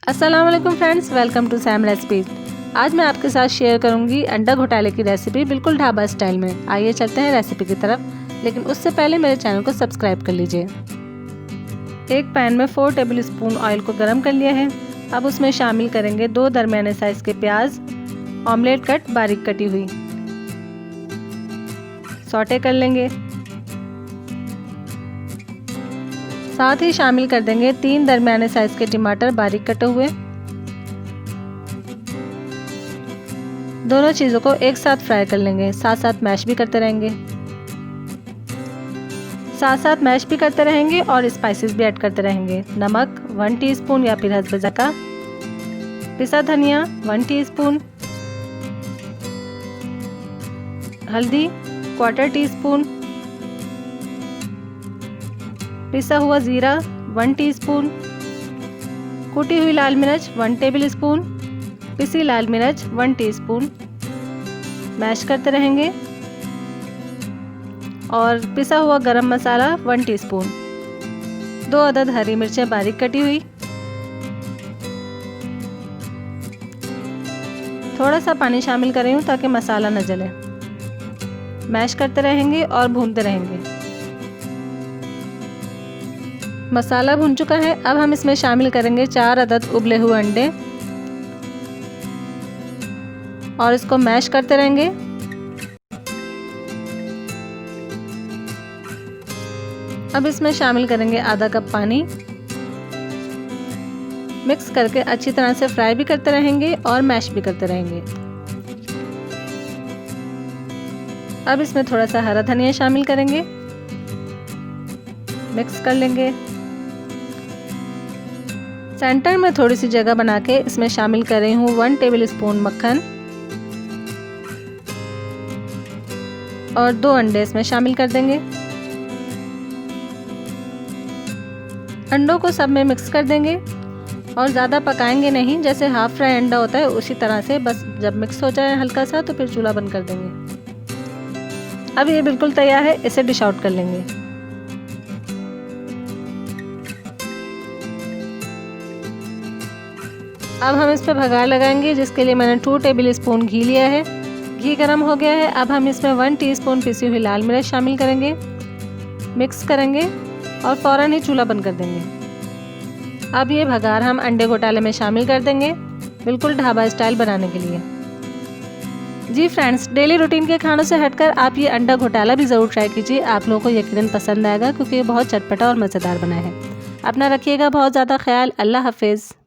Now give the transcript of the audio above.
अस्सलाम वालेकुम friends, welcome to Sam recipes. आज मैं आपके साथ शेयर करूंगी अंडा घोटाले की रेसिपी बिल्कुल ढाबा स्टाइल में। आइए चलते हैं रेसिपी की तरफ, लेकिन उससे पहले मेरे चैनल को सब्सक्राइब कर लीजिए। एक पैन में 4 टेबलस्पून ऑयल को गर्म कर लिया है। अब उसमें शामिल करेंगे 2 दरमियाने साइज़ के प्याज, ऑमलेट कट बारीक कटी हुई, सौटे कर लेंगे। साथ ही शामिल कर देंगे 3 दरमियाने साइज के टमाटर बारीक कटे हुए। दोनों चीज़ों को एक साथ फ्राई कर लेंगे, साथ साथ मैश भी करते रहेंगे। और स्पाइसेस भी ऐड करते रहेंगे। नमक 1 टीस्पून या फिर हस्ब ज़ायक़ा, पिसा धनिया 1 टीस्पून, हल्दी 1/4 टीस्पून, पिसा हुआ ज़ीरा 1 टीस्पून, कुटी हुई लाल मिर्च 1 टेबलस्पून, पिसी लाल मिर्च 1 टीस्पून। मैश करते रहेंगे। और पिसा हुआ गरम मसाला 1 टीस्पून, 2 अदद हरी मिर्चें बारीक कटी हुई, थोड़ा सा पानी शामिल कर रही हूँ ताकि मसाला न जले। मैश करते रहेंगे और भूनते रहेंगे। मसाला भुन चुका है। अब हम इसमें शामिल करेंगे 4 अदद उबले हुए अंडे और इसको मैश करते रहेंगे। अब इसमें शामिल करेंगे आधा कप पानी। मिक्स करके अच्छी तरह से फ्राई भी करते रहेंगे और मैश भी करते रहेंगे। अब इसमें थोड़ा सा हरा धनिया शामिल करेंगे, मिक्स कर लेंगे। सेंटर में थोड़ी सी जगह बना के इसमें शामिल कर रही हूँ 1 टेबलस्पून मक्खन और 2 अंडे इसमें शामिल कर देंगे। अंडों को सब में मिक्स कर देंगे और ज़्यादा पकाएंगे नहीं, जैसे हाफ फ्राई अंडा होता है उसी तरह से। बस जब मिक्स हो जाए हल्का सा तो फिर चूल्हा बंद कर देंगे। अब ये बिल्कुल तैयार है, इसे डिश आउट कर लेंगे। अब हम इस पर भगार लगाएंगे, जिसके लिए मैंने 2 टेबलस्पून घी लिया है। घी गर्म हो गया है। अब हम इसमें 1 टीस्पून पिसी हुई लाल मिर्च शामिल करेंगे, मिक्स करेंगे और फ़ौरन ही चूल्हा बंद कर देंगे। अब ये भगार हम अंडे घोटाले में शामिल कर देंगे, बिल्कुल ढाबा स्टाइल बनाने के लिए। जी फ्रेंड्स, डेली रूटीन के खानों से हटकर आप ये अंडा घोटाला भी ज़रूर ट्राई कीजिए। आप लोगों को यकीनन पसंद आएगा, क्योंकि ये बहुत चटपटा और मज़ेदार बना है। अपना रखिएगा बहुत ज़्यादा ख्याल। अल्लाह हाफिज़।